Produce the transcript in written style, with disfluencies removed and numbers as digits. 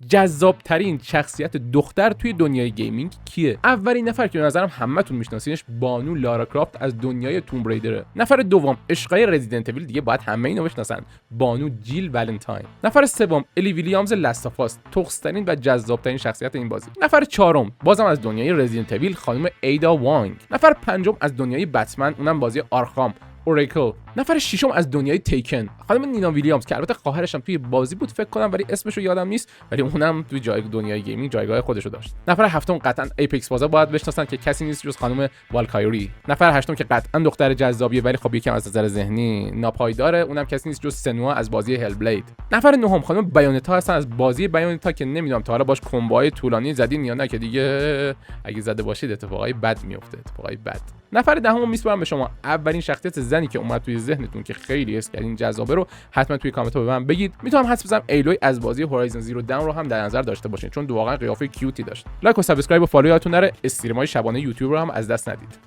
جذاب ترین شخصیت دختر توی دنیای گیمینگ کیه؟ اولین نفر که به نظرم همتون میشناسینش بانو لارا کرافت از دنیای توم ریدره. نفر دوم عشقای رزیدنت اویل، دیگه باید همه اینو بشناسن، بانو جیل ولنتاین. نفر سوم الی ویلیامز لاستافاس، تخص‌ترین و جذاب‌ترین شخصیت این بازی. نفر چهارم بازم از دنیای رزیدنت اویل خانم ایدا وانگ. نفر پنجم از دنیای بتمن، اونم بازی آرخام، اوریکل. نفر ششم از دنیای تیکن خانم نینا ویلیامز که البته خواهرش هم توی بازی بود فکر کنم ولی اسمش رو یادم نیست، ولی اونم توی دنیای گیمینگ جایگاه خودش رو داشت. نفر هفتم قطعا ایپکس بازا باید بشناسن که کسی نیست جز خانم والکایری. نفر هشتم که قطعا دختر جذابیه ولی خب یکم از نظر ذهنی ناپایداره، اونم کسی نیست جز سنوا از بازی هل بلید. نفر نهم خانم بایونتا هستن از بازی بایونتا که نمیدونم تا حالا باش کمبوهای طولانی زدین یا نه، که دیگه اگه زده باشید اتفاقای بد میفته، اتفاقای بد. نفر دهم میسپارم به شما. اولین شخصیت زنی که اومد توی ذهنتون که خیلی حس کردین جذابه رو حتما توی کامنت ها به من بگید. میتونم حدس بزنم ایلوی از بازی هورایزن زیرو داون رو هم در نظر داشته باشین چون واقعا قیافه کیوتی داشت. لایک و سابسکرایب و فالو یادتون نره. استریمای شبانه یوتیوب رو هم از دست ندید.